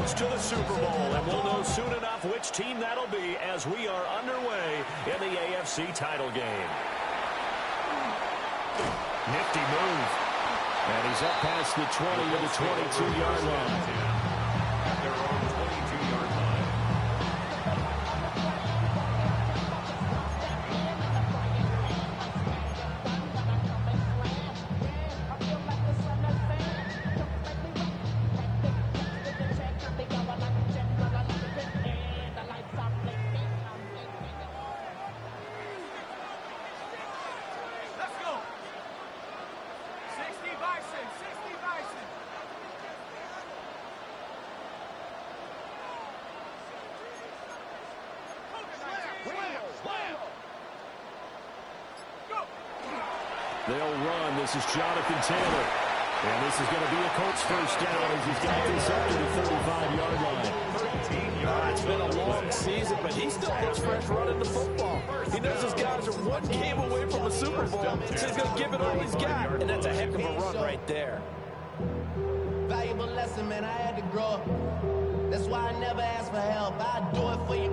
roads to the Super Bowl, and we'll know soon enough which team that'll be as we are underway in the AFC title game. Nifty move. And he's up past the 20 to the 22-yard line. At their own 22-yard line. They'll run. This is Jonathan Taylor. And this is going to be a Colts first down as he's got this up to the 35-yard line. It's been a long season, but he still looks fresh running the football. He knows his guys are one game away from a Super Bowl, so he's going to give it all he's got. And that's a heck of a run right there. Valuable lesson, man. I had to grow up. That's why I never ask for help. I do it for you.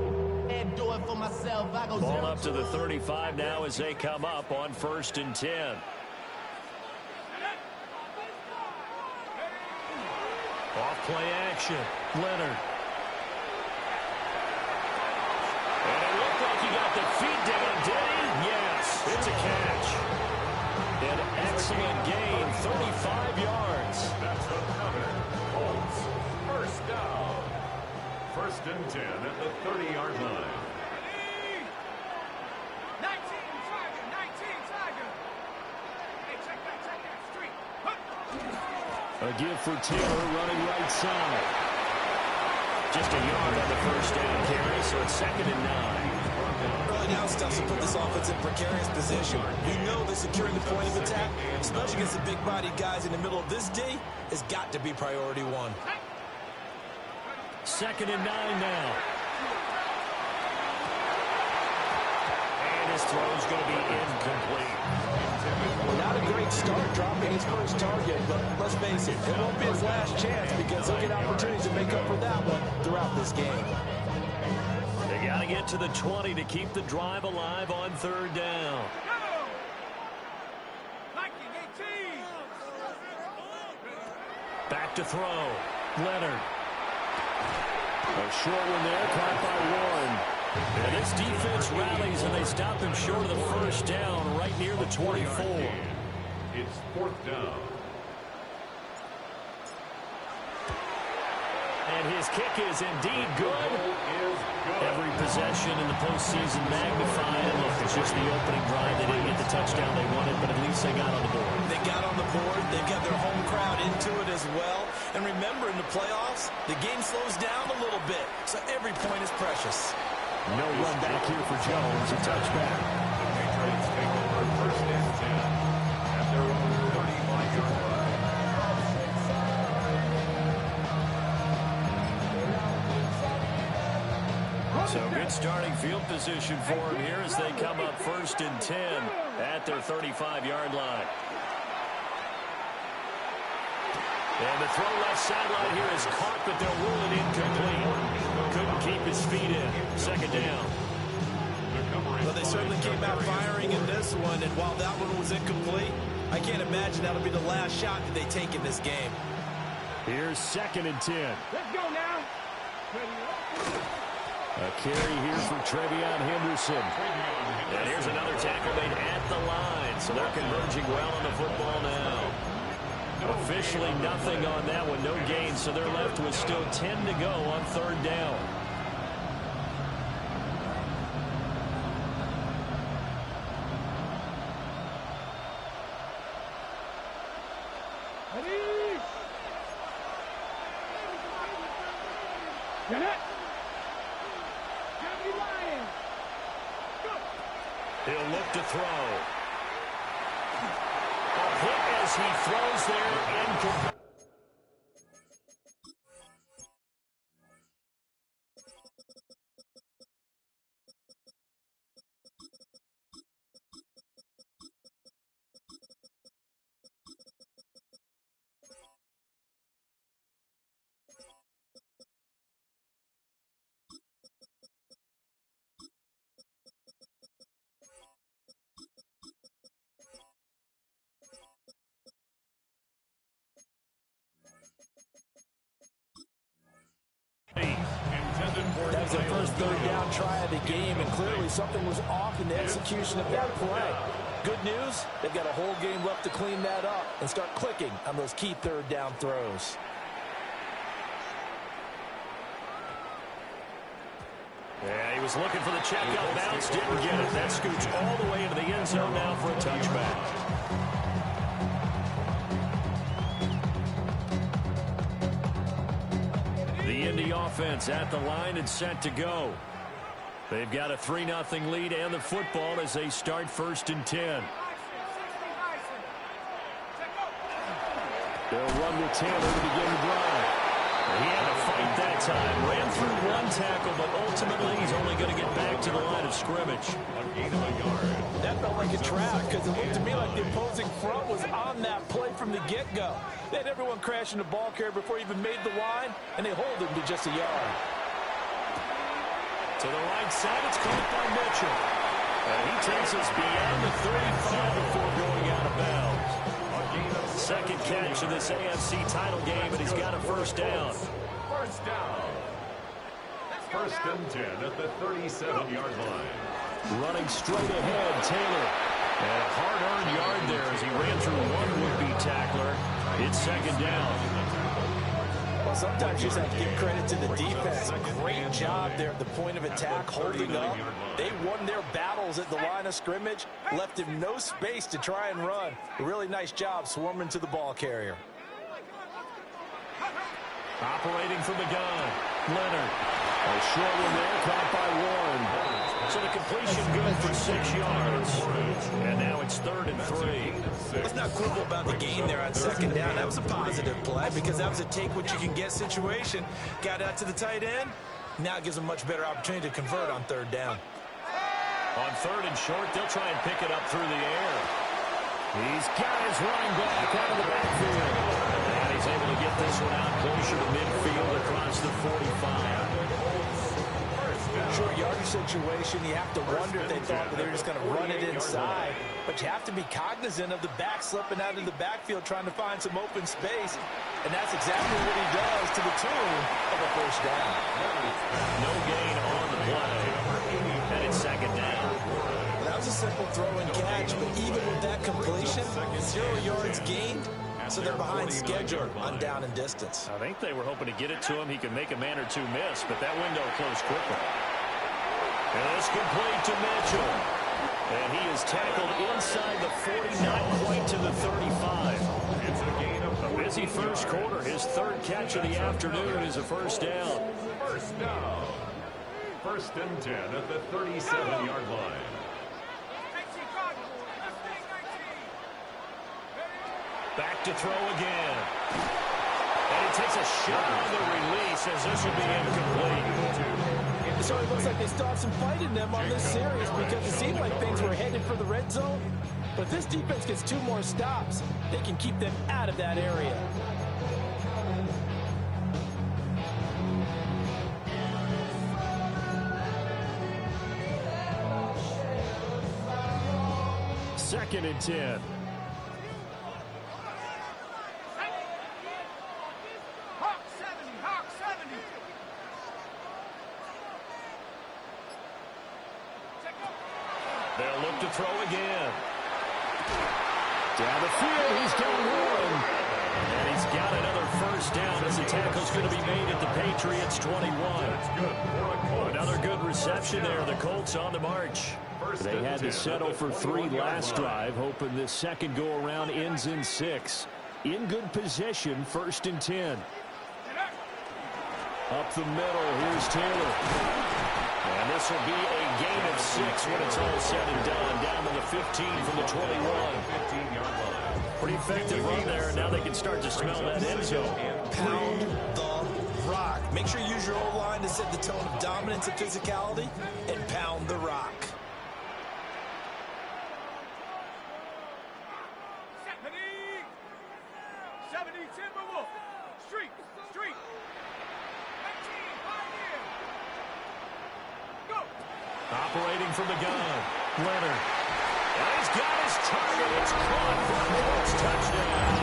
And do it for myself. I go ball up to the 35 now as they come up on 1st and 10. Off play action. Leonard. And it looked like he got the feet down, did he? Yes, it's a catch. An excellent gain, 35 yards. That's the cover. Colts, first down. 1st and 10 at the 30-yard line. 19 Tiger. Hey, check that street. A give for Taylor running right side. Just a yard on the first down carry, so it's 2nd and 9. Early down stuff to put this offense in precarious position. You know that securing the point of attack, especially against the big-bodied guys in the middle of this D, has got to be priority one. 2nd and 9 now. And his throw is going to be incomplete. Not a great start dropping his first target, but let's face it, it won't be his last chance because he'll get opportunities to make up for that one throughout this game. They got to get to the 20 to keep the drive alive on 3rd down. Back to throw. Leonard. A short one there, caught by Warren. And this defense rallies, and they stop him short of the first down right near the 24. It's 4th down. And his kick is indeed good. Every possession in the postseason magnified. Look, it's just the opening drive. They didn't get the touchdown they wanted, but at least they got on the board. They got on the board. They've got their home crowd into it as well. And remember, in the playoffs, the game slows down a little bit, so every point is precious. No run back here for Jones. A touchback. The Patriots take over 1st and 10 at their own 35-yard line. So good starting field position for him here as they come up 1st and 10 at their 35-yard line. And the throw left sideline here is caught, but they'll rule it incomplete. Couldn't keep his feet in. 2nd down. Well, they certainly came out firing in this one, and while that one was incomplete, I can't imagine that'll be the last shot that they take in this game. Here's 2nd and 10. Let's go now. A carry here for Trevion Henderson. And here's another tackle made at the line. So they're converging well on the football now. Officially nothing on that one. No gain. So they're left with still 10 to go on 3rd down. He'll look to throw. A hit as he throws there. Incomplete. their first third down try of the game, and clearly something was off in the execution of that play. Good news, they've got a whole game left to clean that up and start clicking on those key third down throws. Yeah, he was looking for the check out bounce, didn't get it. That scoots all the way into the end zone now for a touchback. The Indy offense at the line and set to go. They've got a 3-0 lead and the football as they start 1st and 10. They'll run with Taylor to begin the drive. He had to fight that time. Ran through one tackle, but ultimately he's only going to get back to the line of scrimmage. That felt like a trap because it looked to me like the opposing front was on that play from the get-go. They had everyone crashing the ball carrier before he even made the line, and they hold him to just a yard. To the right side, it's caught by Mitchell. And he takes us beyond the 35 before going out of bounds. Second catch of this AFC title game, and he's got a first down. First down. 1st and 10 at the 37-yard line. Running straight ahead, Taylor. And a hard-earned yard there as he ran through one would-be tackler. It's 2nd down. Well, sometimes you just have to give credit to the defense. Great job there at the point of attack, holding up. They won their battles at the line of scrimmage, left him no space to try and run. A really nice job swarming to the ball carrier. Operating from the gun, Leonard. A short one there, caught by Warren. So the completion good for 6 yards. And now it's 3rd and 3. Let's not quibble about the gain there on 2nd down. That was a positive play because that was a take-what-you-can-get situation. Got out to the tight end. Now it gives them a much better opportunity to convert on 3rd down. On 3rd and short, they'll try and pick it up through the air. He's got his running back out of the backfield. And he's able to get this one out closer to midfield across the 45. Short yardage situation, you have to wonder if they thought that they were just going to run it inside. But you have to be cognizant of the back slipping out of the backfield trying to find some open space. And that's exactly what he does to the tune of a first down. No gain on the play. And it's 2nd down. Well, that was a simple throw and catch, but even with that completion, 0 yards gained. So they're behind schedule on down and distance. I think they were hoping to get it to him. He could make a man or two miss, but that window closed quickly. And it's complete to Mitchell. And he is tackled inside the 40, not quite to the 35. It's a gain of A busy first quarter. His 3rd catch of the afternoon is a first down. First down. 1st and 10 at the 37-yard line. Back to throw again. And he takes a shot on the release as this will be incomplete. So it looks like they still have some fight in them on this series because it seemed like things were headed for the red zone. But if this defense gets 2 more stops, they can keep them out of that area. Second and 10. They'll look to throw again. Down the field, he's got one. And he's got another first down as the tackle's going to be made at the Patriots 21. Another good reception there. The Colts on the march. They had to settle for 3 last drive, hoping this second go-around ends in 6. In good position, 1st and 10. Up the middle, here's Taylor. And this will be a gain of 6 when it's all said and done. Down to the 15 from the 21. Pretty effective run there, and now they can start to smell that end zone. Pound the rock. Make sure you use your O-line to set the tone of dominance and physicality, and pound the rock. Operating from the gun, Leonard. And he's got his target. It's caught for a Colts touchdown.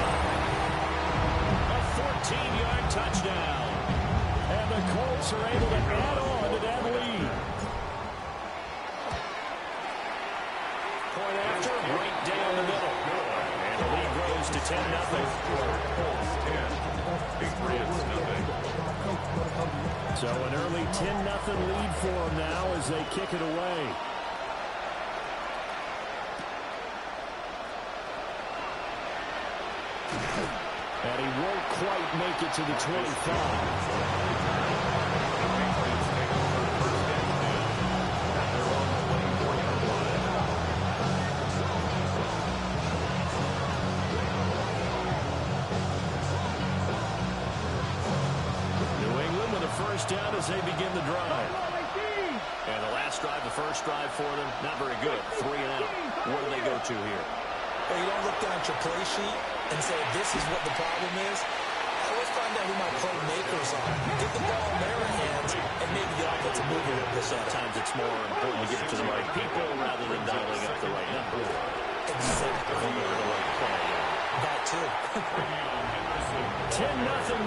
A 14-yard touchdown. And the the Colts are able to add on to that lead. Point after, right down the middle. And the lead grows to 10-0. Colts 10, Patriots nothing. So an early 10-0 lead for them now as they kick it away. And he won't quite make it to the 25. First down as they begin the drive. And the last drive, the first drive for them, not very good. 3 and out. What do they go to here? Well, you don't look down at your play sheet and say, this is what the problem is. Let's find out who my playmakers are. Get the ball in their hands, and maybe the offensive move a little bit. Sometimes it's more important to get it to the right people rather than dialing up the right number. Exactly. The right play. That, too. 10-0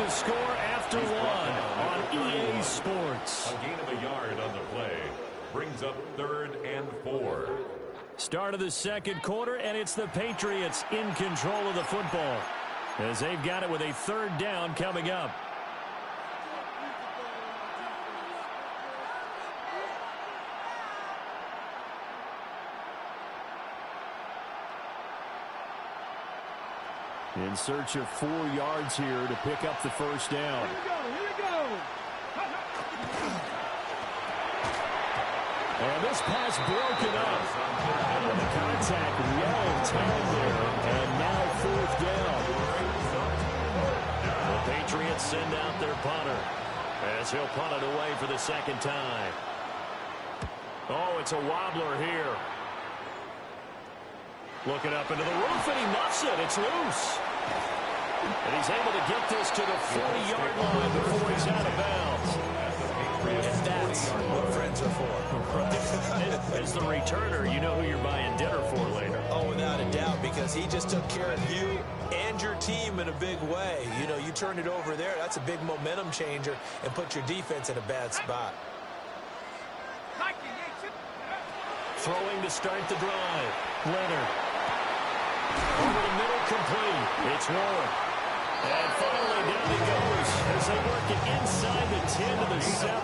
to score after one on EA Sports. A gain of a yard on the play brings up 3rd and 4. Start of the second quarter, and it's the Patriots in control of the football as they've got it with a 3rd down coming up. In search of 4 yards here to pick up the first down. Here we go. And this pass broken up. And the contact well timed there. And now 4th down. The Patriots send out their punter as he'll punt it away for the 2nd time. Oh, it's a wobbler here. Looking up into the roof, and he muffs it. It's loose. And he's able to get this to the 40-yard line before he's out of bounds. And that's what friends are for. As the returner, you know who you're buying dinner for later. Oh, without a doubt, because he just took care of you and your team in a big way. You know, you turned it over there. That's a big momentum changer and put your defense in a bad spot. Throwing to start the drive. Leonard. Over the middle, complete. It's Warren. And finally down he goes as they work it inside the 10 to the 7.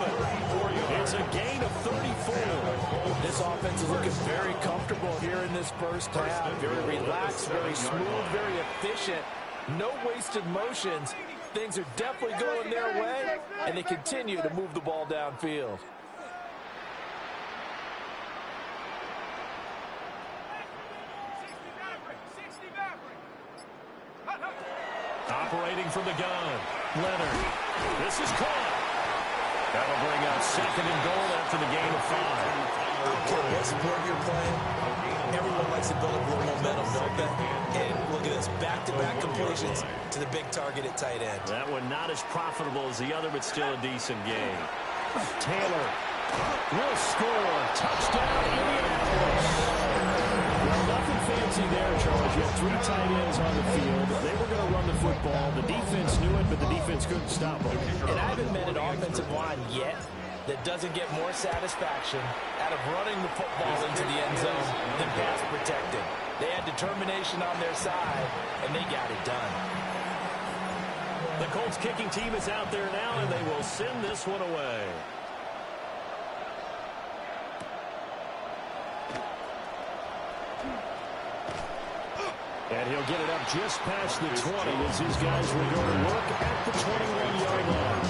It's a gain of 34. This offense is looking very comfortable here in this first half. Very relaxed, very smooth, very efficient. No wasted motions. Things are definitely going their way, and they continue to move the ball downfield. Operating from the gun. Leonard. This is caught. That'll bring up 2nd and goal after the gain of 5. I don't care what sport you're playing. Everyone likes to build up a little momentum, don't they? And look at this, back-to-back completions to the big target at tight end. That one not as profitable as the other, but still a decent game. Taylor will score. Touchdown, Indianapolis. Well, nothing fancy there, Charles. You had 3 tight ends on the field. They were going to run the football. The defense knew it, but the defense couldn't stop them. And I haven't met an offensive line yet that doesn't get more satisfaction out of running the football into the end zone than pass protecting. They had determination on their side, and they got it done. The Colts kicking team is out there now, and they will send this one away. And he'll get it up just past the 20 as his guys will go to work at the 21-yard line.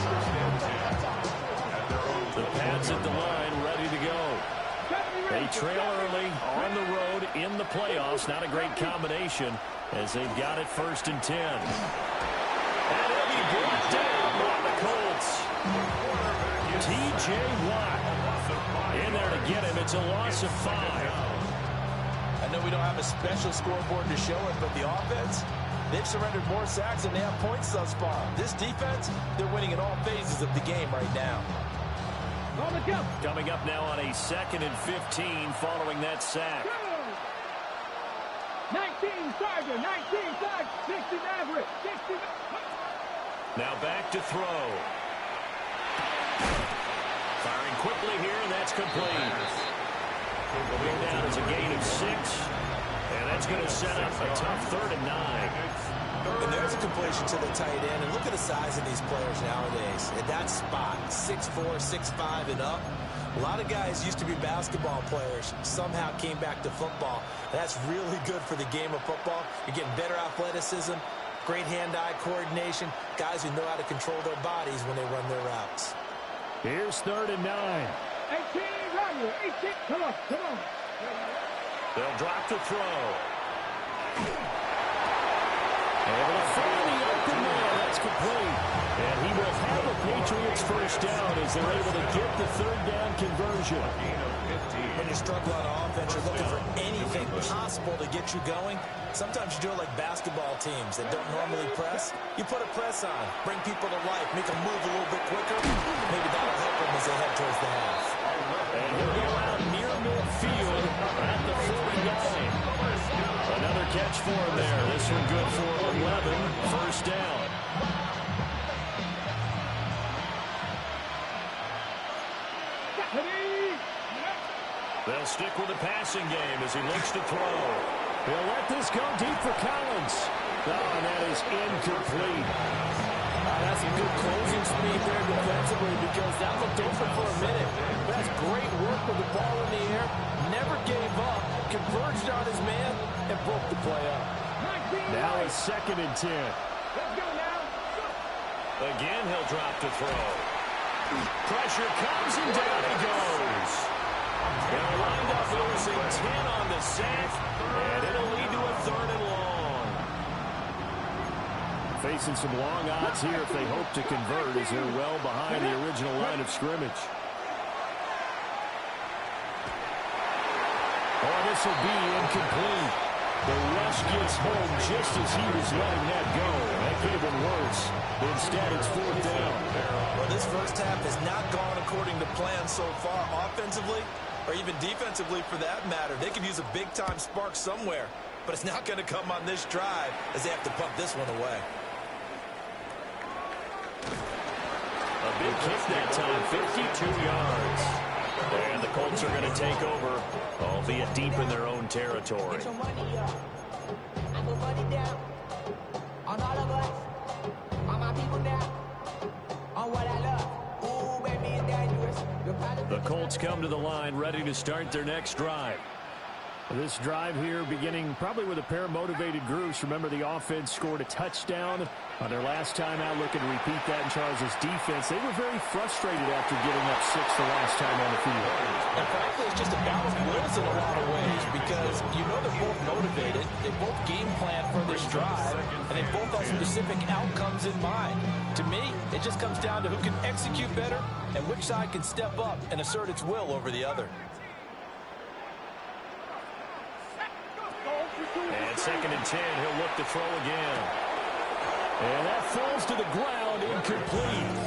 The Pats at the line, ready to go. They trail early on the road in the playoffs. Not a great combination as they've got it 1st and 10. And he'll be brought down by the Colts. T.J. Watt in there to get him. It's a loss of 5. I know we don't have a special scoreboard to show it, but the offense, they've surrendered more sacks than they have points thus far. This defense, they're winning in all phases of the game right now. Coming up now on a 2nd and 15 following that sack. 19 Tiger, 19 Tiger, 60 Maverick, 60. Now back to throw. quickly here, and that's complete. Going down as a gain of 6, and that's going to set up a tough 3rd and 9. And there's a completion to the tight end. And look at the size of these players nowadays. At that spot, 6'4", 6'5", and up. A lot of guys used to be basketball players, somehow came back to football. That's really good for the game of football. You're getting better athleticism, great hand-eye coordination, guys who know how to control their bodies when they run their routes. Here's 3rd and 9. 18, Roger, 18. Come on, come on. They'll drop to throw. Able to find the open man. That's complete. And he will have a Patriots first down as they're able to get the 3rd down conversion. When you struggle on offense, you're looking for anything possible to get you going. Sometimes you do it like basketball teams that don't normally press. You put a press on, bring people to life, make them move a little bit quicker. Maybe that'll help them as they head towards the half. And he'll go out near midfield at the 49. Another catch for him there. This one good for 11. First down. They'll stick with the passing game as he looks to throw. He'll let this go deep for Collins. Oh, and that is incomplete. That's a good closing speed there defensively because that looked open for a minute. That's great work with the ball in the air. Never gave up. Converged on his man and broke the play up. Now it's 2nd and 10. Let's go now. Again, he'll drop to throw. Pressure comes and down he goes. They'll wind up losing 10 on the sack, and it'll lead to a 3rd and long. Facing some long odds here if they hope to convert as they're well behind the original line of scrimmage. Oh, this will be incomplete. The rush gets home just as he was letting that go. That could have been worse. Instead, it's 4th down. Well, this first half has not gone according to plan so far offensively or even defensively for that matter. They could use a big-time spark somewhere, but it's not going to come on this drive as they have to pump this one away. A big kick that time, 52 yards. And the Colts are going to take over, albeit deep in their own territory. Get your money up. I put money down on all of us, on my people now, on what I love. Ooh, baby, it's dangerous. The Colts come to the line ready to start their next drive. This drive here beginning probably with a pair of motivated groups. Remember, the offense scored a touchdown on their last time out. Looking to repeat that in Charles' defense. They were very frustrated after giving up 6 the last time on the field. And frankly, it's just a battle of wills in a lot of ways because you know they're both motivated. They both game plan for this drive, and they both have specific outcomes in mind. To me, it just comes down to who can execute better and which side can step up and assert its will over the other. And 2nd and 10, he'll look to throw again. And that falls to the ground, incomplete.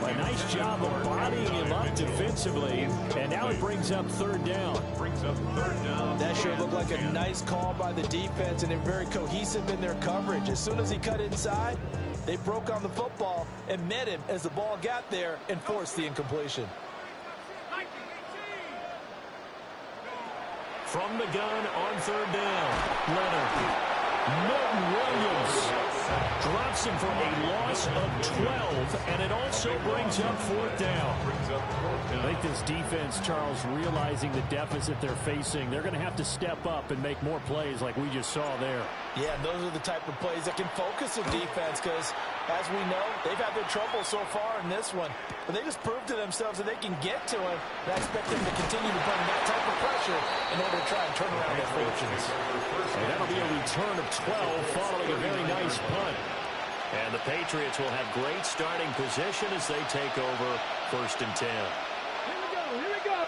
A nice job of bodying him up defensively, and now it brings up 3rd down. That sure looked like a nice call by the defense, and they're very cohesive in their coverage. As soon as he cut inside, they broke on the football and met him as the ball got there and forced the incompletion. From the gun on 3rd down, Leonard. Milton Williams drops him for a loss of 12, and it also brings up 4th down. I think this defense, Charles, realizing the deficit they're facing, they're going to have to step up and make more plays like we just saw there. Yeah, and those are the type of plays that can focus a defense because, as we know, they've had their trouble so far in this one. But they just proved to themselves that they can get to him, and I expect them to continue to bring that type of pressure in order to try and turn around their fortunes. And that'll be a return of 12 following a very nice punt. And the Patriots will have great starting position as they take over 1st and 10. Here we go, here we go.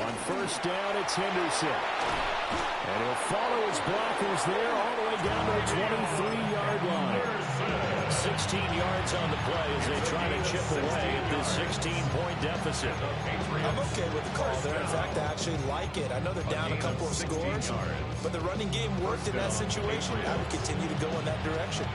On 1st down, it's Henderson. And he'll follow his blockers there all the way down to the 23-yard line. 16 yards on the play as they try to chip away at this 16-point deficit. I'm okay with the call there. In fact, I actually like it. I know they're down a couple of scores, but the running game worked in that situation. I would continue to go in that direction.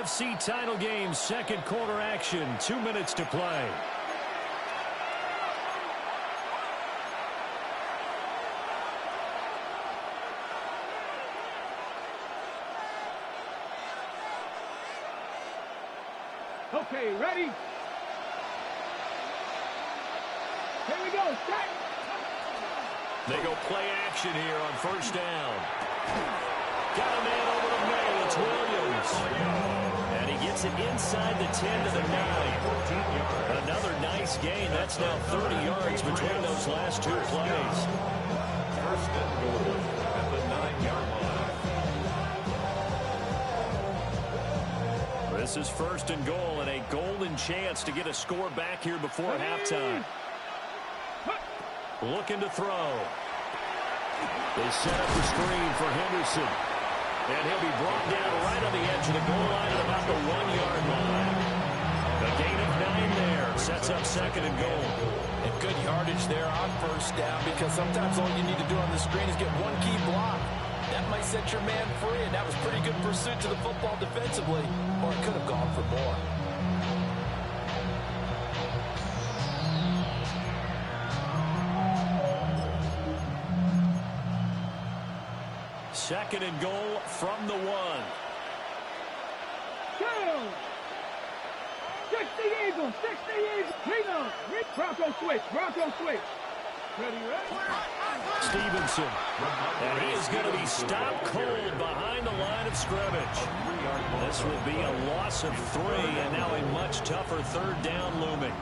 AFC title game, second quarter action, 2 minutes to play. Okay, ready? Here we go, set! They go play action here on first down. Got a man over the middle. It's Williams. And he gets it inside the 10 to the 9. Another nice gain. That's now 30 yards between those last two plays. First and goal at the 9-yard line. This is first and goal and a golden chance to get a score back here before halftime. Looking to throw. They set up the screen for Henderson. And he'll be brought down right on the edge of the goal line at about the 1-yard line. A gain of 9 there. Sets up second and goal. And good yardage there on first down, because sometimes all you need to do on the screen is get one key block. That might set your man free, and that was pretty good pursuit to the football defensively, or it could have gone for more. Second and goal from the 1. Down! 60 Eagles, 60 Eagles. Hang on. Bronco switch, Bronco switch. Ready? Stevenson. And he is going to be stopped cold behind the line of scrimmage. This will be a loss of 3, and now a much tougher third down looming.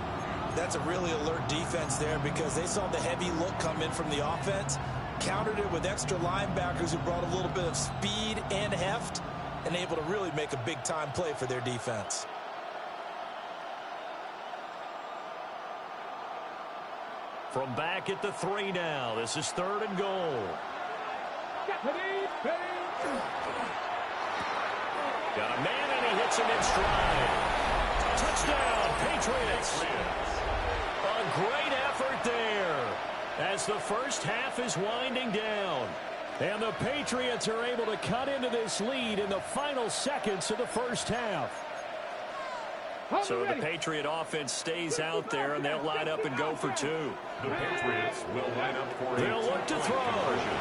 That's a really alert defense there, because they saw the heavy look come in from the offense, countered it with extra linebackers who brought a little bit of speed and heft, and able to really make a big-time play for their defense. From back at the 3 now, this is third and goal. Got a man, and he hits him in stride. Touchdown, Patriots. A great effort there as the first half is winding down. And the Patriots are able to cut into this lead in the final seconds of the first half. So the Patriot offense stays out there, and they'll line up and go for 2. The Patriots will line up for a They'll look to throw. conversion.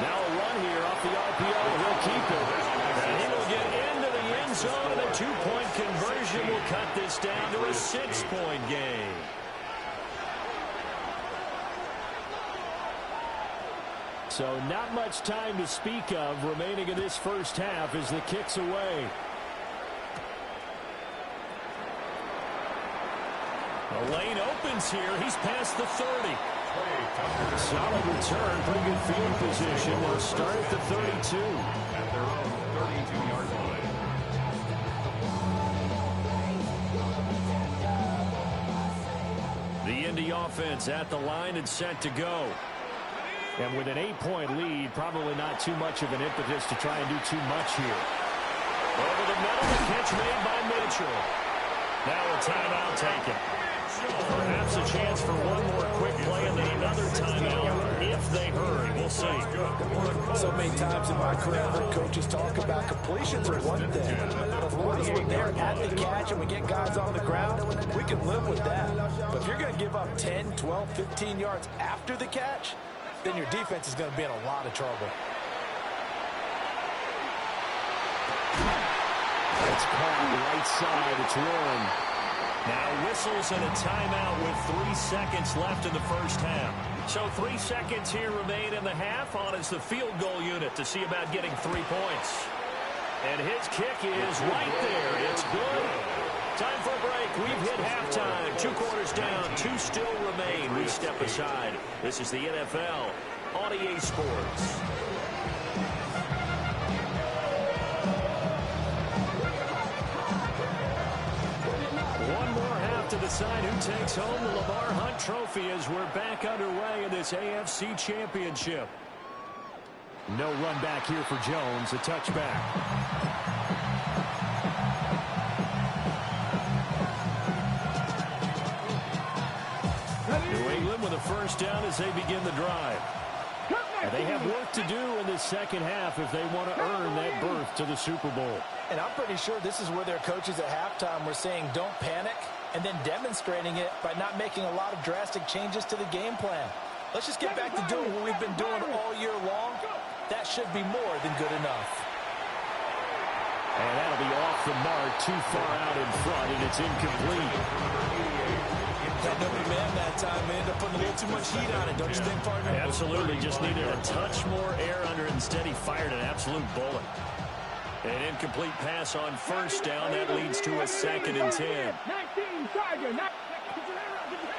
Now a run here off the RPO. He'll keep it. And he will get into the end zone, and a 2-point conversion will cut this down to a 6-point game. So not much time to speak of remaining in this first half as the kick's away. The lane opens here. He's past the 30. Solid return. Pretty good field position. They'll start at the 32. At their own 32-yard line. The Indy offense at the line and set to go. And with an 8-point lead, probably not too much of an impetus to try and do too much here. Over the middle, the catch made by Mitchell. Now a timeout taken. Perhaps a chance for one more quick play and then another timeout if they hurry. We'll see. So many times in my career, I've heard coaches talk about completions are one thing. As long as we're there at the catch and we get guys on the ground, we can live with that. But if you're going to give up 10, 12, 15 yards after the catch, then your defense is going to be in a lot of trouble. It's caught right side. It's Warren. Now whistles and a timeout with 3 seconds left in the first half. So 3 seconds here remain in the half. On is the field goal unit to see about getting 3 points. And his kick is right there. It's good. Time for a break. We've hit halftime. 2 quarters down. 2 still remain. We step aside. This is the NFL on EA Sports. To decide who takes home the Lamar Hunt Trophy as we're back underway in this AFC Championship. No run back here for Jones. A touchback. New England with a first down as they begin the drive. And they have work to do in the second half if they want to earn that berth to the Super Bowl. And I'm pretty sure this is where their coaches at halftime were saying don't panic, and then demonstrating it by not making a lot of drastic changes to the game plan. Let's just get back to doing what we've been doing all year long. That should be more than good enough. And that'll be off the mark, too far out in front, and it's incomplete. That double man that time ended up putting a little too much heat on it, don't you think, partner? Absolutely, just needed a touch more air under it. Instead, he fired an absolute bullet. An incomplete pass on first down. That leads to a 2nd and 10.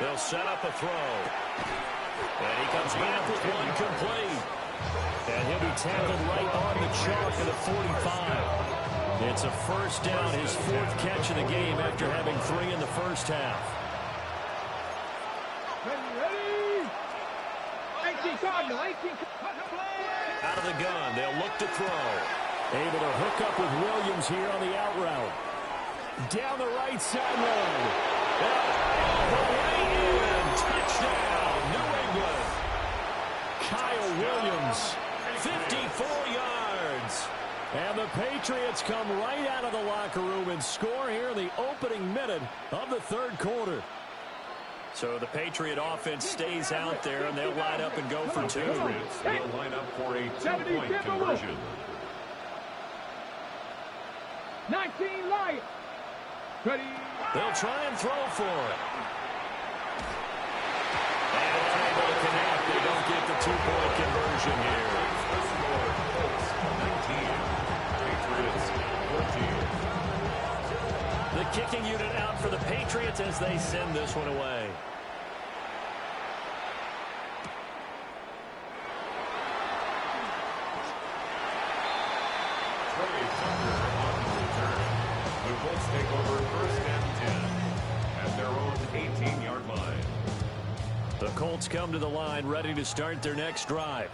They'll set up a throw. And he comes back with one complete. And he'll be tackled right on the chalk of the 45. It's a first down, his 4th catch of the game after having 3 in the first half. Out of the gun, they'll look to throw. Able to hook up with Williams here on the out route. Down the right sideline. All the way in. Touchdown, New England. Kyle Williams, 54 yards. And the Patriots come right out of the locker room and score here in the opening minute of the 3rd quarter. So the Patriot offense stays out there, and they'll line up and go for 2. They'll line up for a 2-point conversion. 19 Lions. Ready. They'll try and throw for it. And unable to connect. They don't get the 2-point conversion here. The score, Colts 19, Patriots 14. The kicking unit out for the Patriots as they send this one away. The Colts take over 1st and 10 at their own 18-yard line. The Colts come to the line ready to start their next drive.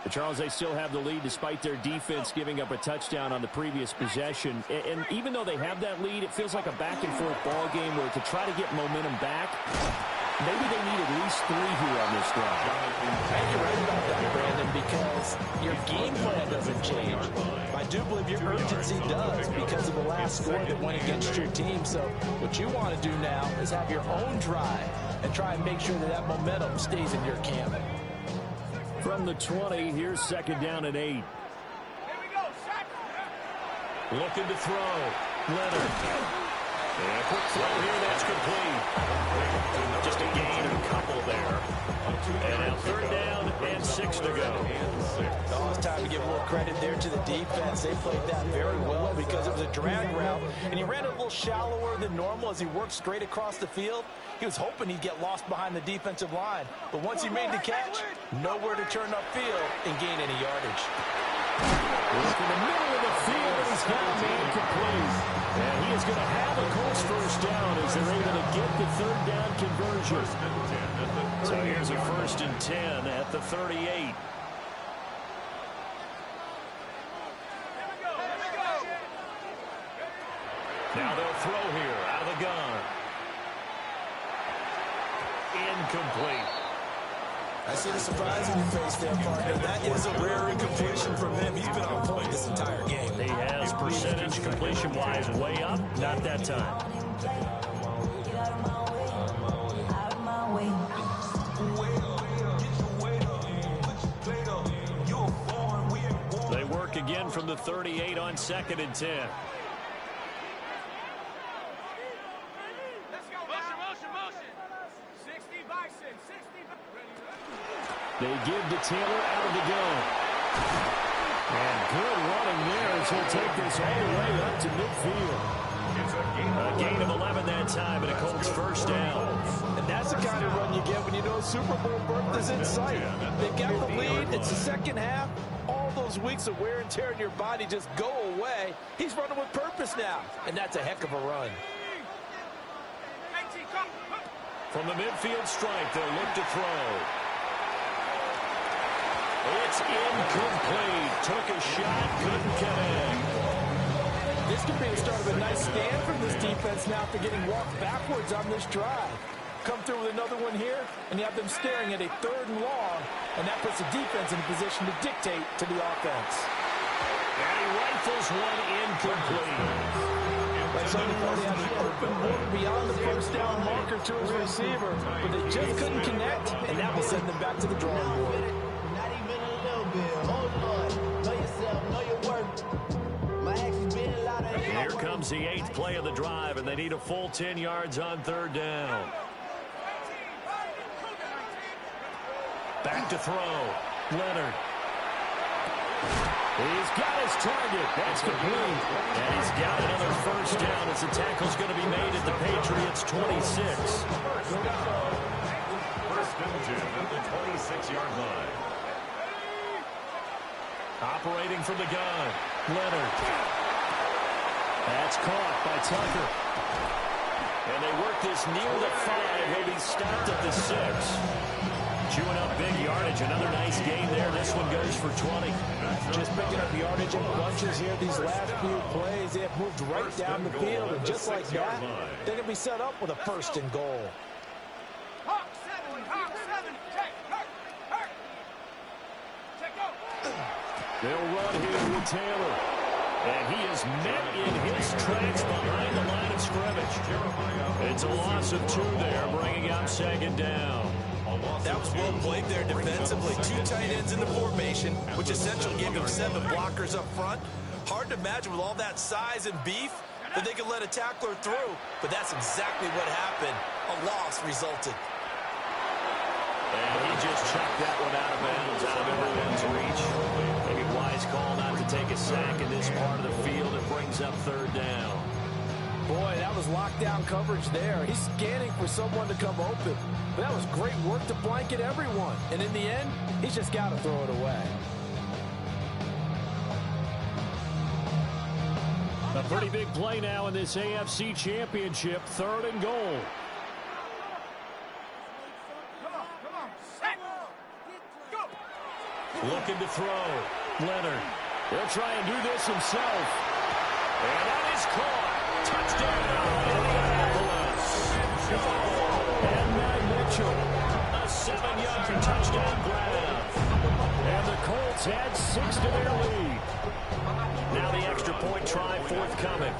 But Charles, they still have the lead despite their defense giving up a touchdown on the previous possession. And even though they have that lead, it feels like a back-and-forth ball game where to try to get momentum back, maybe they need at least 3 here on this drive. I think you're right about that, Brandon, because your game plan doesn't change. I do believe your urgency does because of the last score that went against your team. So what you want to do now is have your own drive and try and make sure that that momentum stays in your camp. From the 20, here's 2nd down and 8. Looking to throw. Leonard. And a quick throw here, that's complete. Just a gain of a couple there. And now 3rd down and 6 to go. Oh, it's time to give a little credit there to the defense. They played that very well because it was a drag route, and he ran it a little shallower than normal as he worked straight across the field. He was hoping he'd get lost behind the defensive line, but once he made the catch, nowhere to turn upfield and gain any yardage. Look in the middle of the field, and he's now made complete. And he is going to have a Colts first down as they're able to get the 3rd down conversion. So here's a 1st and 10 at the 38. Now they'll throw here out of the gun. Incomplete. I see the surprise in your face there, partner. That is a rare incompletion from him. He's been on point this entire game. He has percentage completion-wise way up. Not that time. They work again from the 38 on 2nd and 10. They give to Taylor out of the gun. And good running there as he'll take this all the way up to midfield. A gain of 11 that time and a Colts first down. And that's the kind of run you get when you know Super Bowl berth is in sight. They've got the lead. It's the second half. All those weeks of wear and tear in your body just go away. He's running with purpose now, and that's a heck of a run. From the midfield stripe, they'll look to throw. It's incomplete. Took a shot, couldn't connect. This could be the start of a nice stand from this defense now after getting walked backwards on this drive. come through with another one here, and you have them staring at a 3rd and long, and that puts the defense in a position to dictate to the offense. And he rifles one incomplete. So he had an open look beyond the first down marker to his receiver, but they just couldn't connect, and that will send them back to the drawing board. Not even a little bit. Oh, Lord. Know yourself. Know your worth. My actions been a lot of... And here comes the 8th play of the drive, and they need a full 10 yards on 3rd down. Back to throw. Leonard. He's got his target. That's complete. And he's got another first down as the tackle's going to be made at the Patriots' 26. First and 10 at the 26-yard line. Operating from the gun. Leonard. That's caught by Tucker. And they work this near the 5. He'll be stopped at the 6. Chewing up big yardage. Another nice gain there. This one goes for 20. Just picking up yardage in bunches here these last few plays. They have moved right down the field, and just like that, they're going to be set up with a 1st and goal. Hawk 7, check, check out. They'll run here with Taylor. And he is met in his tracks behind the line of scrimmage. It's a loss of 2 there, bringing up 2nd down. That was well played there defensively. 2 tight ends in the formation, which essentially gave them 7 blockers up front. Hard to imagine with all that size and beef that they could let a tackler through, but that's exactly what happened. A loss resulted. And he just chucked that one out of bounds, out of everyone's reach. Maybe a wise call not to take a sack in this part of the field. It brings up 3rd down. Boy, that was lockdown coverage there. He's scanning for someone to come open. But that was great work to blanket everyone. And in the end, he's just got to throw it away. A pretty big play now in this AFC Championship. 3rd and goal. Come on, set, go. Looking to throw. Leonard. He'll try and do this himself. And that is caught. Touchdown, Indianapolis. And Matt Mitchell, a 7-yard touchdown grab. And the Colts had 6 to their lead. Now the extra point try forthcoming.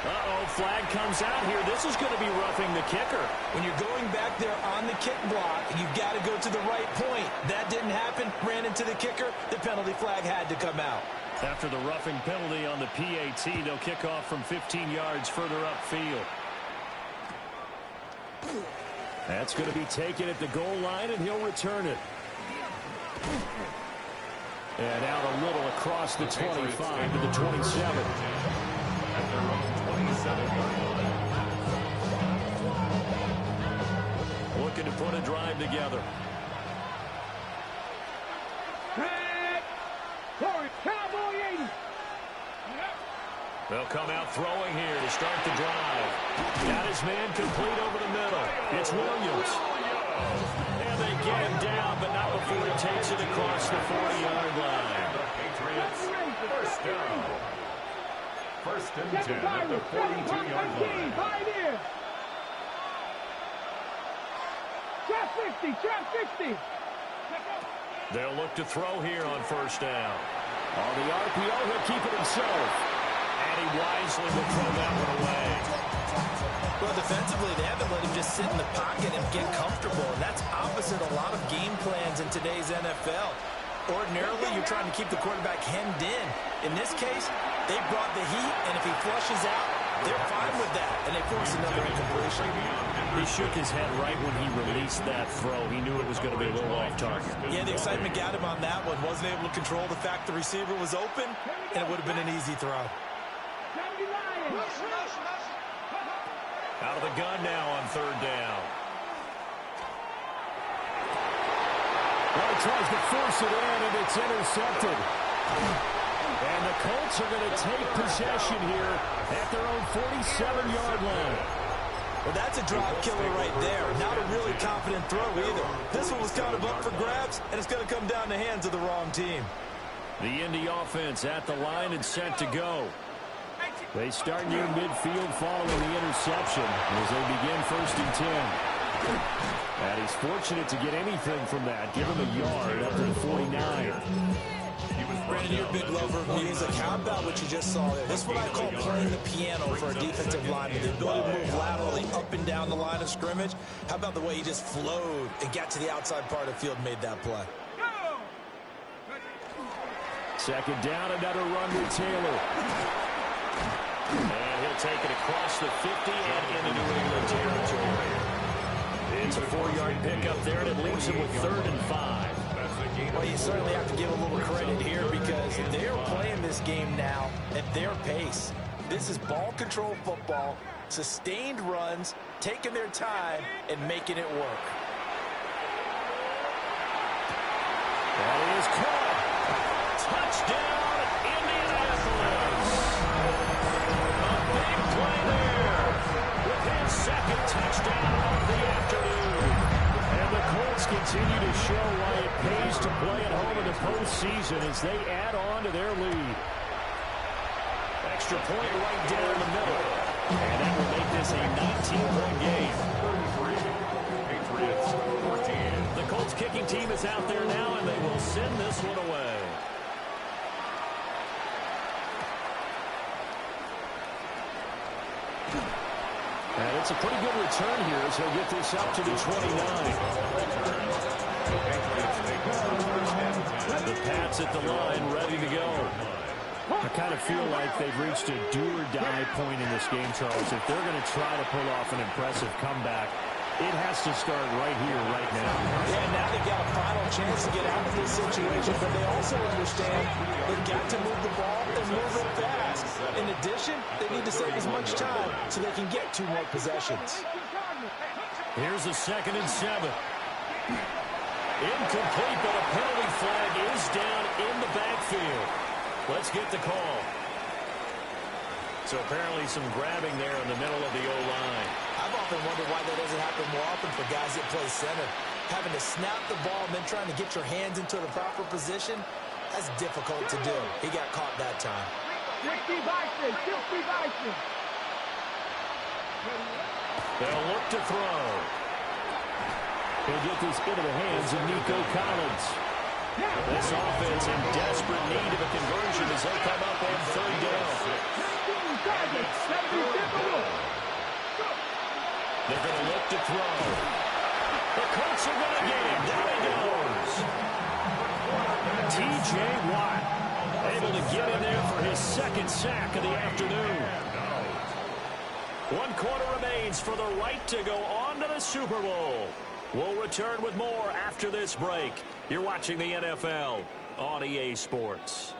Uh-oh, flag comes out here. This is going to be roughing the kicker. When you're going back there on the kick block, you've got to go to the right point. That didn't happen. Ran into the kicker. The penalty flag had to come out. After the roughing penalty on the PAT, they'll kick off from 15 yards further upfield. That's going to be taken at the goal line, and he'll return it. And out a little across the 25 to the 27. At their own 27-yard line. Looking to put a drive together. Cowboy 80. They'll come out throwing here to start the drive. Got his man complete over the middle. It's Williams. And they get him down, but not before he takes it across the 40-yard line. Patriots, first down. First and 10 at the 42-yard line. 5 here. Trap 60. They'll look to throw here on first down. On the RPO, he'll keep it himself. And he wisely will throw that one away. Well, defensively, they haven't let him just sit in the pocket and get comfortable. And that's opposite a lot of game plans in today's NFL. Ordinarily, you're trying to keep the quarterback hemmed in. In this case, they brought the heat, and if he flushes out, they're fine with that. And they force another incompletion. He shook his head right when he released that throw. He knew it was going to be a little off target. Yeah, the excitement got him on that one. Wasn't able to control the fact the receiver was open, and it would have been an easy throw. Out of the gun now on third down. Well, he tries to force it in, and it's intercepted. And the Colts are going to take possession here at their own 47-yard line. Well, that's a drop killer right there. Not a really confident throw either. This one was kind of up for grabs, and it's going to come down the hands of the wrong team. The Indy offense at the line and set to go. They start near midfield following the interception as they begin 1st and 10. And he's fortunate to get anything from that. Give him a yard up to the 49. Brandon, you're a big lover of music. How about what you just saw there? This is what I call playing the piano for a defensive lineman. The ability to move laterally up and down the line of scrimmage. How about the way he just flowed and got to the outside part of the field and made that play? 2nd down, another run with Taylor. And he'll take it across the 50 and into New England territory. It's a 4-yard pickup there, and it leaves him with 3rd and 5. Well, you certainly have to give a little credit here because they're playing this game now at their pace. This is ball control football, sustained runs, taking their time, and making it work. That is caught. Touchdown, Indianapolis. A big play there with his 2nd touchdown of the afternoon. And the Colts continue to show why it pays to play at home in the postseason as they add on to their lead. Extra point right down the middle. And that will make this a 19-point game. 33, Patriots 14. The Colts kicking team is out there now, and they will send this one away. And it's a pretty good return here as he'll get this up to the 29. The Pats at the line, ready to go. I kind of feel like they've reached a do-or-die point in this game, Charles. If they're going to try to pull off an impressive comeback, it has to start right here, right now. Yeah, now they've got a final chance to get out of this situation, but they also understand they've got to move the ball and move it fast. In addition, they need to save as much time so they can get 2 more possessions. Here's a 2nd and 7. Incomplete, but a penalty flag is down in the backfield. Let's get the call. So apparently some grabbing there in the middle of the O-line. I've often wondered why that doesn't happen more often for guys that play center. Having to snap the ball and then trying to get your hands into the proper position, that's difficult to do. He got caught that time. 60 Bison, 60 Bison. They'll look to throw. He'll get this into the hands of Nico Collins. This offense in desperate need of a conversion as they come up on 3rd down. They're going to look to throw. The Colts are going to get him. Down he goes. T.J. Watt able to get in there for his 2nd sack of the afternoon. 1 quarter remains for the right to go on to the Super Bowl. We'll return with more after this break. You're watching the NFL on EA Sports.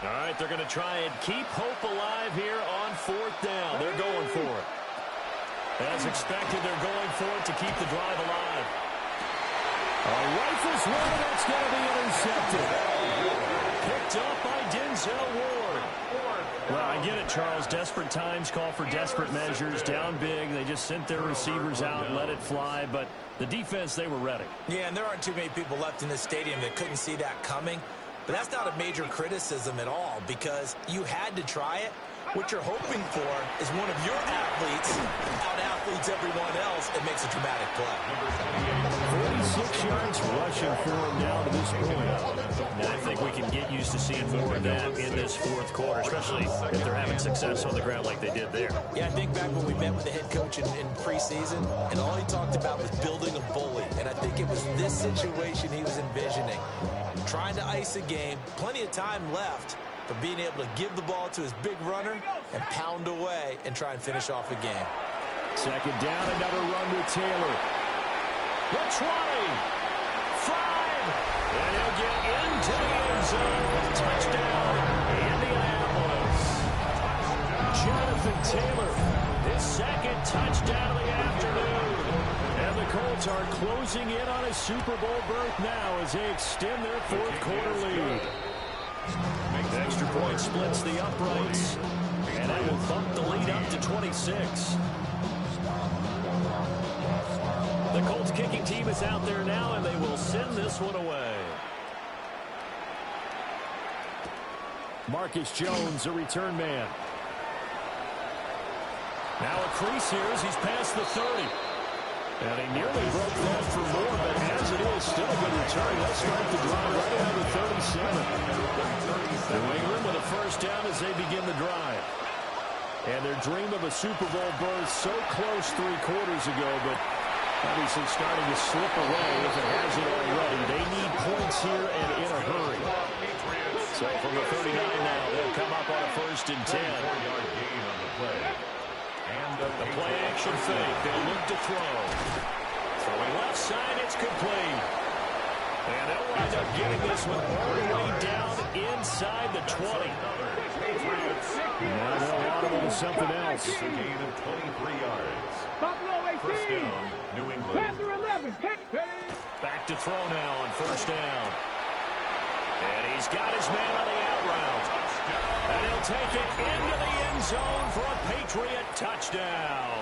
All right, they're going to try and keep hope alive here on 4th down. They're going for it. As expected, they're going for it to keep the drive alive. A rifle swing, that's going to be intercepted. Picked up by Denzel Ward. Well, I get it, Charles. Desperate times call for desperate measures. Down big, they just sent their receivers out and let it fly. But the defense, they were ready. Yeah, and there aren't too many people left in this stadium that couldn't see that coming. But that's not a major criticism at all because you had to try it. What you're hoping for is one of your athletes out-athletes everyone else and makes a dramatic play. 46 yards rushing for him now to this point. And I think we can get used to seeing more of that in this 4th quarter, especially if they're having success on the ground like they did there. Yeah, I think back when we met with the head coach in preseason, and all he talked about was building a bully. And I think it was this situation he was envisioning. Trying to ice a game, plenty of time left, but being able to give the ball to his big runner and pound away and try and finish off a game. 2nd down, another run with Taylor. The 20, 5, and he'll get into the end zone. Touchdown, Indianapolis. Jonathan Taylor, his 2nd touchdown of the afternoon. And the Colts are closing in on a Super Bowl berth now as they extend their 4th quarter lead. The extra point splits the uprights, and that will bump the lead up to 26. The Colts kick kicking team is out there now, and they will send this one away. Marcus Jones, a return man. Now a crease here as he's past the 30. And he nearly broke that for more, but as it is, still a good return. Let's start the drive right around the 37. New England with a first down as they begin the drive. And their dream of a Super Bowl berth so close 3 quarters ago, but obviously starting to slip away if it hasn't already. They need points here and in a hurry. So from the 39 now, they'll come up on a 1st and 10. The play action fake. They'll look to throw. Throwing left side, it's complete. And they'll wind up getting this one all the way down inside the 20. Now they'll audible to something else. A gain of 23 yards. Buffalo 18. First down, New England. Panther 11. Back to throw now on 1st down. And he's got his man on the out route. And he'll take it into the end zone for a Patriot touchdown.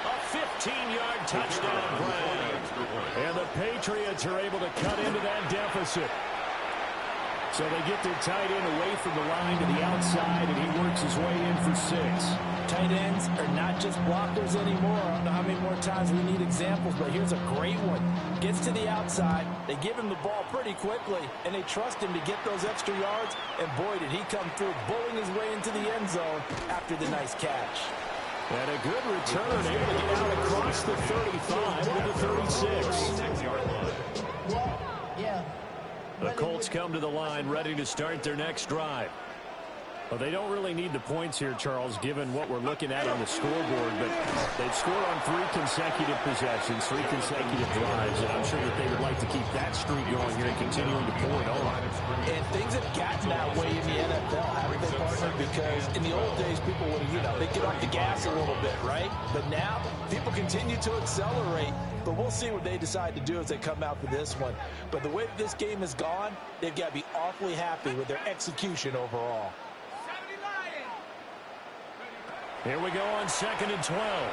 A 15-yard touchdown grab. And the Patriots are able to cut into that deficit. So they get their tight end away from the line to the outside, and he works his way in for 6. Tight ends are not just blockers anymore. I don't know how many more times we need examples, but here's a great one. Gets to the outside, they give him the ball pretty quickly, and they trust him to get those extra yards, and boy, did he come through, bullying his way into the end zone after the nice catch. And a good return, able to get out across the 35 to the 36. Yeah. The Colts come to the line ready to start their next drive. Well, they don't really need the points here, Charles, given what we're looking at on the scoreboard, but they've scored on 3 consecutive possessions, 3 consecutive drives, and I'm sure that they would like to keep that streak going here and continuing to pour it on. And things have gotten that way in the NFL, haven't they, partner? Because in the old days, people would, they get off the gas a little bit, right? But now, people continue to accelerate, but we'll see what they decide to do as they come out for this one. But the way this game has gone, they've got to be awfully happy with their execution overall. Here we go on 2nd and 12.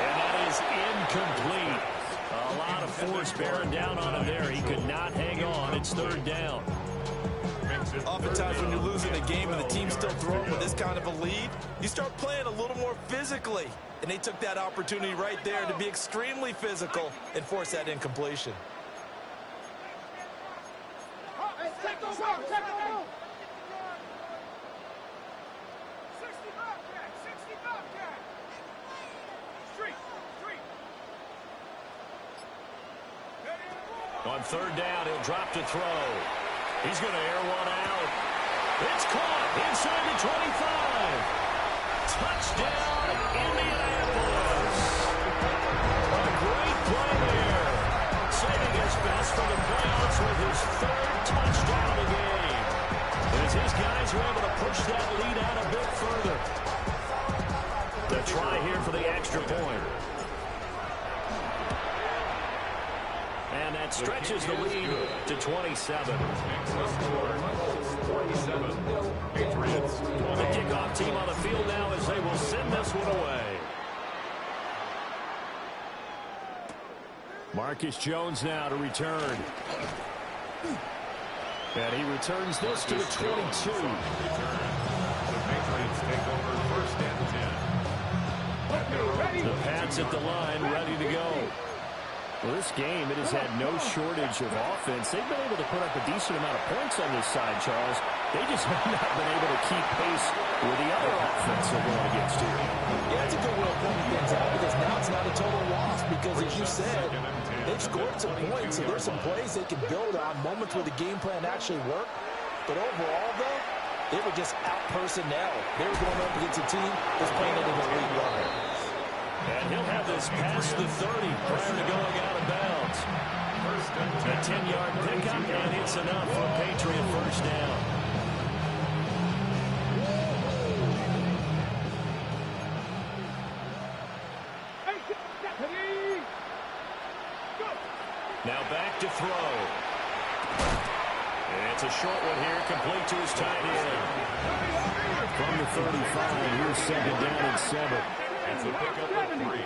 And that is incomplete. A lot of force bearing down on him there. He could not hang on. It's 3rd down. Oftentimes when you're losing a game and the team's still throwing with this kind of a lead, you start playing a little more physically. And they took that opportunity right there to be extremely physical and force that incompletion. On 3rd down, he'll drop to throw. He's going to air one out. It's caught inside the 25. Touchdown, Indianapolis. A great play there. Saving his best for the playoffs with his 3rd touchdown of the game. As his guys are able to push that lead out a bit further. The try here for the extra point. And that stretches the lead to 27. The kickoff team on the field now as they will send this one away. Marcus Jones now to return. And he returns this to the 22. The Patriots take over 1st and 10. The Pats at the line, ready to go. Well, this game, it has had no shortage of offense. They've been able to put up a decent amount of points on this side, Charles. They just have not been able to keep pace with the other offense they're going against here. Yeah, it's a good way of pointing things out because now it's not a total loss because, as you said, they've scored some points, so there's some plays they can build on, moments where the game plan actually worked. But overall, though, they were just out-personnel. They were going up against a team that's playing at an elite level. And he'll have this past the 30 prior to going out of bounds. A 10-yard pickup, and it's enough for a Patriot 1st down. Now back to throw. And it's a short one here, complete to his tight end. From the 35, here's 2nd down and 7. That's a pickup of 3.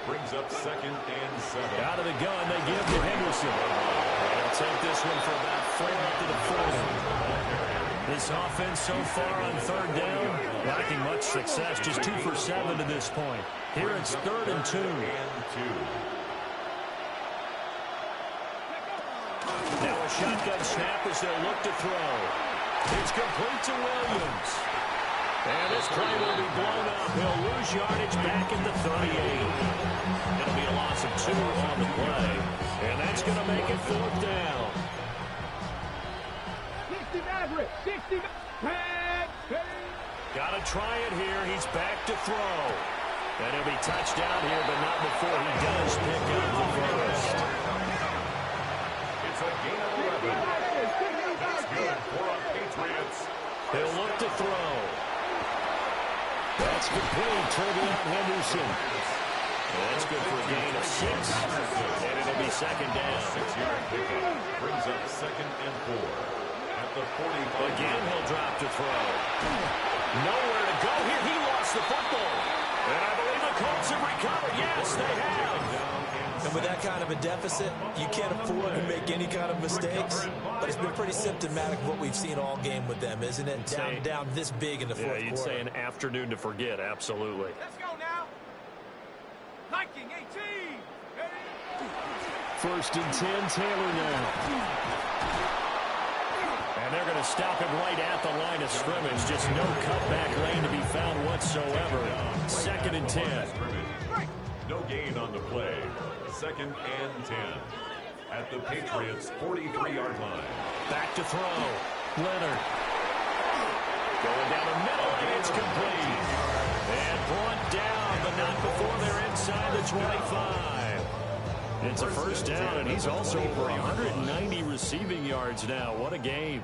brings up 2nd and 7. Out of the gun, they give to Henderson. They'll take this one for about 4 up to the 40. This offense so far on 3rd down, lacking much success, just 2 for 7 to this point. Here it's 3rd and 2. Now a shotgun snap as they'll look to throw. It's complete to Williams. And this play will be blown up. He'll lose yardage back at the 38. It'll be a loss of 2 on the play. And that's going to make it 4th down. 60 Maverick, 60 Got to try it here. He's back to throw. And he'll be touchdown here, but not before he does pick up the first. It's a gain of 11. That's good for our Patriots. He'll look to throw. That's complete. Trevion Henderson. That's good for a gain of 6. And it'll be 2nd down. 6-yard pickup brings up 2nd and 4. At the 45. Again, he'll drop to throw. Nowhere to go here. He lost the football. And I believe the Colts have recovered. Yes, they have. And with that kind of a deficit, you can't afford to make any kind of mistakes. But it's been pretty symptomatic of what we've seen all game with them, isn't it? Down this big in the fourth quarter. Yeah, you'd say an afternoon to forget, absolutely. Let's go now. Viking 18. 1st and 10, Taylor now. And they're going to stop him right at the line of scrimmage. Just no cutback lane to be found whatsoever. 2nd and 10. No gain on the play. 2nd and 10. At the Patriots' 43-yard line. Back to throw. Leonard. Going down the middle, and it's complete. And brought down, but not before they're inside the 25. It's a 1st down, and he's also over 190 receiving yards now. What a game.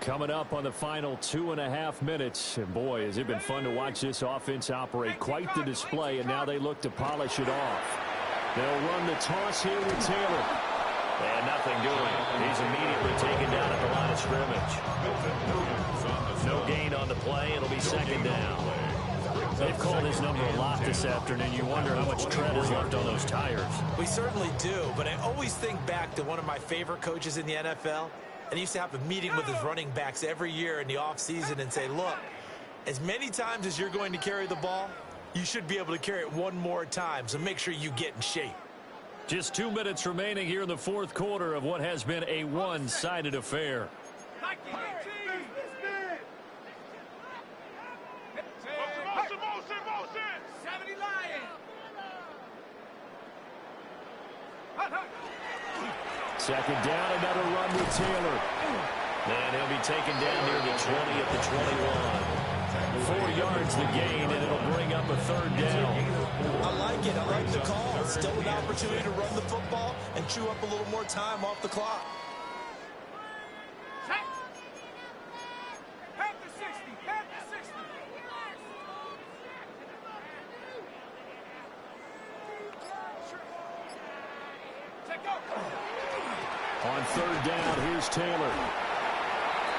Coming up on the final 2.5 minutes. And boy, has it been fun to watch this offense operate. Quite the display, and now they look to polish it off. They'll run the toss here with Taylor. And nothing doing. He's immediately taken down at the line of scrimmage. No gain on the play. It'll be 2nd down. They've called his number a lot this afternoon. You wonder how much tread is left on those tires. We certainly do, but I always think back to one of my favorite coaches in the NFL. And he used to have a meeting with his running backs every year in the offseason and say, look, as many times as you're going to carry the ball, you should be able to carry it one more time, so make sure you get in shape. Just 2 minutes remaining here in the 4th quarter of what has been a one-sided affair. Viking 18. Motion. 70 Lions. 2nd down, another run with Taylor. And he'll be taken down near the 20 at the 21. 4 yards the gain, and it'll bring up a 3rd down. I like it. I like the call. Still an opportunity to run the football and chew up a little more time off the clock. Half the 60. Take go. On 3rd down, here's Taylor.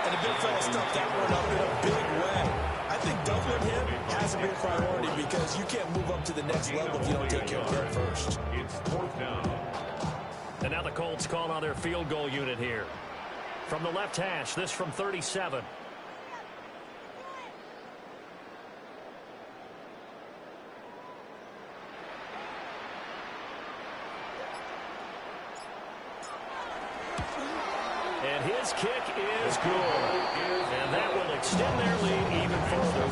And the big fella stuffed that one up in a big way. I think doubling him has to be a priority because you can't move up to the next level if you don't take care of him first. It's 4th down. And now the Colts call on their field goal unit here. From the left hash, this from 37. And his kick is good. And that will extend their lead even further.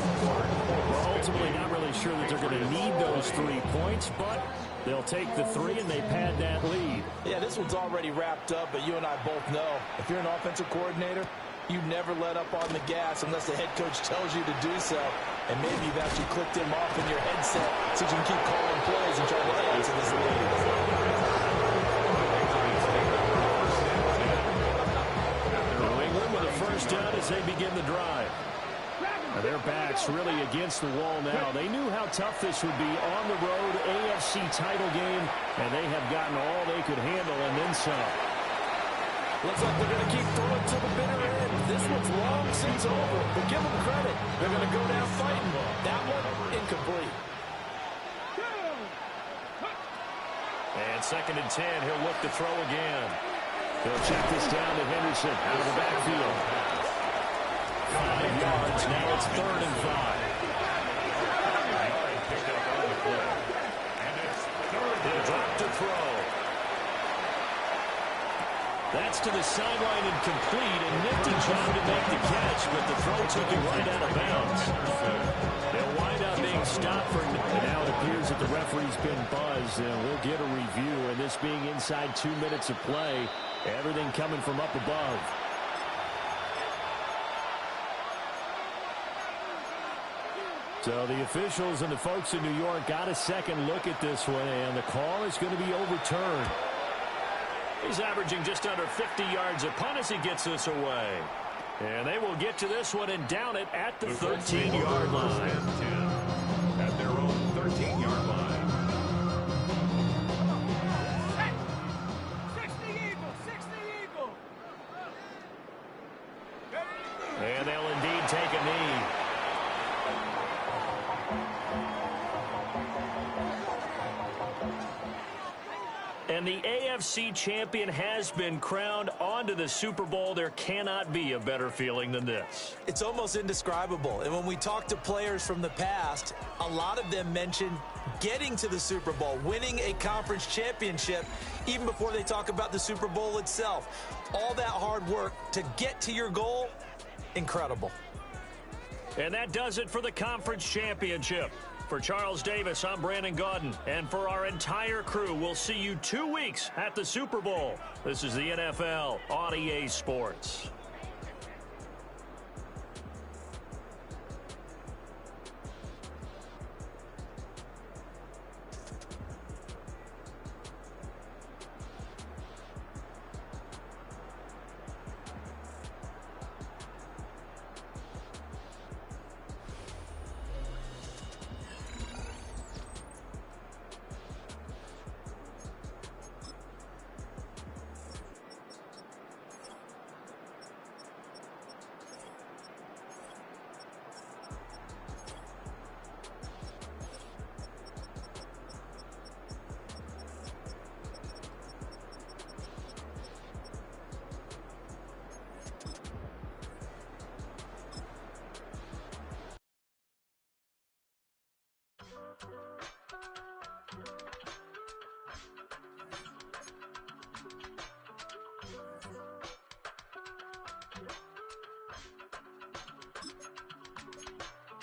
We're ultimately not really sure that they're going to need those 3 points, but they'll take the 3 and they pad that lead. Yeah, this one's already wrapped up, but you and I both know if you're an offensive coordinator, you never let up on the gas unless the head coach tells you to do so. And maybe you've actually clicked him off in your headset so you can keep calling plays and trying to add to this lead. Down as they begin the drive. And their backs really against the wall now. They knew how tough this would be on the road, AFC title game, and they have gotten all they could handle and then some. Looks like they're going to keep throwing to the bitter end. This one's long since over, but give them credit. They're going to go down fighting. That one, incomplete. And 2nd and 10, he'll look to throw again. He'll check this down to Henderson out of the backfield. 5 yards, now it's 3rd and 5. He'll drop to throw. That's to the sideline and complete. A nifty job to make the catch, but the throw took him right out of bounds. They'll wind up being stopped for, and now it appears that the referee's been buzzed, and we'll get a review. And this being inside 2 minutes of play, everything coming from up above. So the officials and the folks in New York got a second look at this one, and the call is going to be overturned. He's averaging just under 50 yards a punt as he gets this away. And they will get to this one and down it at the 13-yard line. At their own 13-yard line. 60 Eagles, 60 Eagles. And they'll indeed take a knee. And the AFC champion has been crowned. On to the Super Bowl. There cannot be a better feeling than this. It's almost indescribable. And when we talk to players from the past, a lot of them mention getting to the Super Bowl, winning a conference championship, even before they talk about the Super Bowl itself. All that hard work to get to your goal, incredible. And that does it for the conference championship. For Charles Davis, I'm Brandon Gaudin. And for our entire crew, we'll see you 2 weeks at the Super Bowl. This is the NFL on EA Sports.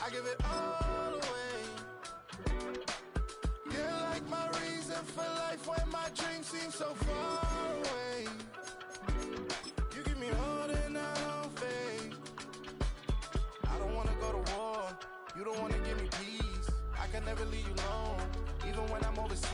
I give it all away. You're like my reason for life when my dreams seem so far away. You give me all that I don't fade. I don't wanna go to war. You don't wanna give me peace. I can never leave you alone, even when I'm overseas.